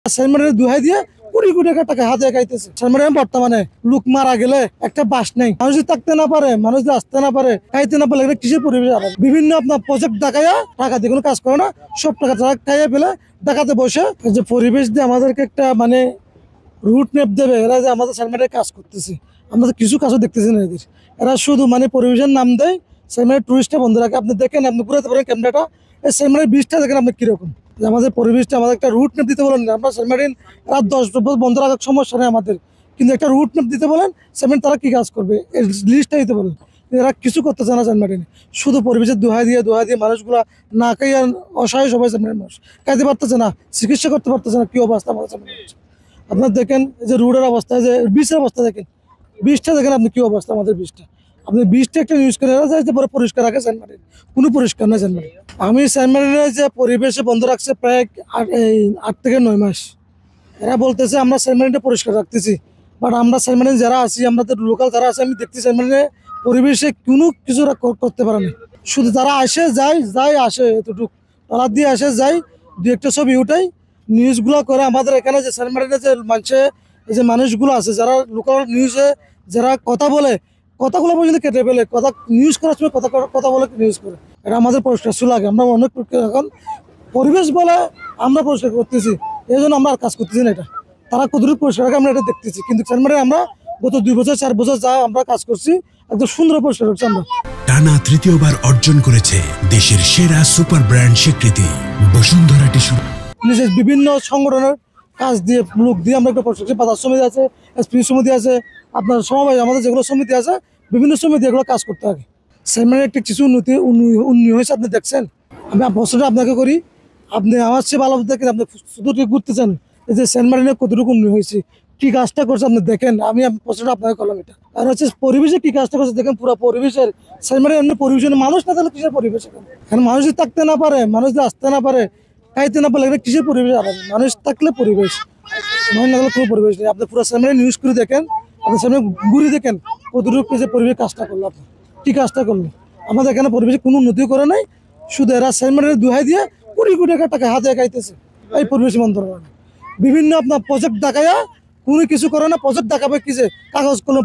সালমানের দোহাই দিয়ে কোটি কোটি টাকা হাতে খাইতেছে। সালমানের বর্তমানে লোক মারা গেলে একটা বাস নেই, মানুষ থাকতে না পারে, মানুষ আসতে না পারে, খাইতে না পারে, কিসের পরিবেশ? বিভিন্ন আপনার প্রজেক্ট দেখাইয়া টাকা দিয়ে কোনো কাজ করে না, সব টাকা তারা খাইয়ে ফেলে টাকাতে বসে যে পরিবেশ দিয়ে আমাদেরকে একটা মানে রুট ম্যাপ দেবে। এরা যে আমাদের সালমানের কাজ করতেছে, আমরা তো কিছু কাজও দেখতেছি না এদের। এরা শুধু মানে পরিবেশের নাম দেয়, সালমানের টুরিস্টটা বন্ধ রাখে। আপনি দেখেন, আপনি ঘুরাতে পারেন ক্যামেরাটা, এই সালমানের বীজটা দেখেন আপনি কিরকম। আমাদের পরিবেশটা আমাদের একটা রুট ম্যাপ দিতে বলেন, আমরা সালমারিন রাত 10 বন্ধ রাখার সমস্যা নেই আমাদের, কিন্তু একটা রুট ম্যাপ দিতে বলেন সালমারিন তারা কি কাজ করবে এর লিস্টটা দিতে বলেন। এরা কিছু করতে চায় না সালমারিনে, শুধু পরিবেশের দোহাই দিয়ে মানুষগুলা না খাইয়া অসহায় সবাই সালমারিন মানুষ খাইতে পারতেছে না, চিকিৎসা করতে পারতেছে না। কি অবস্থা আমাদের সালমারিন! আপনার দেখেন যে রোডের অবস্থা, যে বীজের অবস্থা দেখেন, বীজটা দেখেন আপনি কি অবস্থা আমাদের বীজটা। আপনি বীজটা একটা ইউজ করে যে পরে পরিষ্কার রাখে সালমারিন, কোনো পরিষ্কার নেই সালমারিন। আমি সালমারিনের যে পরিবেশে বন্ধ রাখছে প্রায় 8 থেকে 9 মাস। এরা বলতেছে আমরা সালমারিনটা পরিষ্কার রাখতেছি, বাট আমরা সালমারিন যারা আছি, আমাদের লোকাল যারা আছে, আমি দেখতেছি সালমারিনের পরিবেশে কোনো কিছু করতে পারে না। শুধু তারা আসে যায় আসে, এতটুকু ট্রলার দিয়ে আসে যায়, দু একটা ছবি উঠাই, নিউজগুলো করে। আমাদের এখানে যে সালমারিনে যে মানুষগুলো আছে, যারা লোকাল নিউজে যারা কথা বলে, কথাগুলো পর্যন্ত কেটে ফেলে, কথা নিউজ করার সময় কথা বলে নিউজ করে। এটা আমাদের পরিষ্কার লাগে, আমরা অনেক এখন পরিবেশ বলে আমরা পরিষ্কার করতেছি, এই জন্য আমরা আর কাজ করতেছি না। এটা তারা কতটুকু পরিষ্কার রাখে আমরা এটা দেখতেছি, কিন্তু সালমারিনে আমরা গত 2 বছর 4 বছর যা আমরা কাজ করছি, একদম সুন্দর পরিষ্কার করছি আমরা। টানা তৃতীয়বার অর্জন করেছে দেশের সেরা সুপার ব্র্যান্ড স্বীকৃতি বসুন্ধরা টিস্যু। নিজের বিভিন্ন সংগঠনের কাজ দিয়ে লোক দিয়ে আমরা একটা পরিষ্কার, বাজার সমিতি আছে, এসপি সমিতি আছে, আপনার সমবায় আমাদের যেগুলো সমিতি আছে, বিভিন্ন সমিতি এগুলো কাজ করতে হবে। সালমানের একটা কিছু উন্নতি হয়েছে আপনি দেখছেন। আমি প্রশ্নটা আপনাকে করি, আপনি আমার চেয়ে ভালো দেখেন, আপনি শুধু ঘুরতেছেন, এই যে সালমারিনের কতটুকু উন্নতি হয়েছে, কি কাজটা করছে আপনি দেখেন। আমি প্রশ্নটা আপনাকে করলাম এটা, আর হচ্ছে পরিবেশে কি কাজটা করছে দেখেন। পুরো পরিবেশের সালমারিন এমনি পরিবেশের মানুষ না থাকলে কিসের পরিবেশ? এখন মানুষ থাকতে না পারে, মানুষ আসতে না পারে, খাইতে না পারলে কিসের পরিবেশ? মানুষ থাকলে পরিবেশ, মানুষ না থাকলে কোনো পরিবেশ নেই। আপনি পুরো সালমারিন নিউজ করে দেখেন, আপনি সামনে ঘুরে দেখেন কতটুকু যে পরিবেশ কাজটা করলো, আপনি কি কাজটা করলো। আমাদের এখানে পরিবেশে কোনো উন্নতি করে নাই, শুধু এরা সালমানের দোহাই দিয়ে কোটি কোটি টাকা হাতে খাইতেছে এই পরিবেশ বন্ধর কারণে। বিভিন্ন আপনার প্রজেক্ট দেখাইয়া কোনো কিছু করে না, প্রজেক্ট দেখাবে কি যে কাগজ কোনো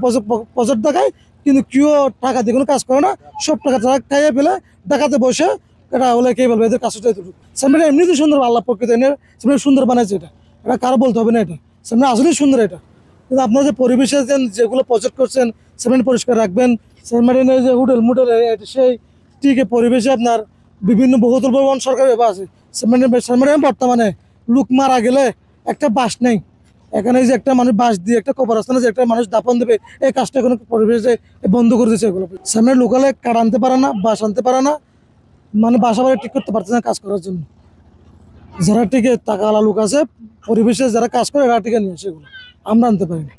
প্রজেক্ট দেখায়, কিন্তু কেউ টাকা দিয়ে কোনো কাজ করে না, সব টাকা তারা খাইয়ে ফেলে টাকাতে বসে। এটা হলে কে বলবে এদের কাজটা এতটুকু। সালমারিন এমনিতে সুন্দর, আল্লাহ প্রকৃতি এনে সালমারিন সুন্দর বানাইছে, এটা কারো বলতে হবে না। এটা সালমারিন আসলেই সুন্দর। এটা কিন্তু আপনারা যে পরিবেশে যেগুলো প্রজেক্ট করছেন, সালমারিন পরিষ্কার রাখবেন, সালমারিনের যে হোটেল সেই ঠিক পরিবেশে আপনার বিভিন্ন বহুতল ভবন সরকারি আছে। সালমারিন বর্তমানে লোক মারা গেলে একটা বাস নেই, এখানে যে একটা মানুষ বাস দিয়ে একটা কবরস্থানে যে একটা মানুষ দাপন দেবে, এই কাজটা কোনো পরিবেশে বন্ধ করে দিচ্ছে। এগুলো সালমারিন লোকালে কাঠ আনতে পারে না, বাস আনতে পারে না, মানে বাসা বাড়ি ঠিক করতে পারছে না কাজ করার জন্য। যারা টিকে টাকাওয়ালা লোক আছে, পরিবেশে যারা কাজ করে এরা টিকে নিয়ে আসে, এগুলো আমরা আনতে পারি না।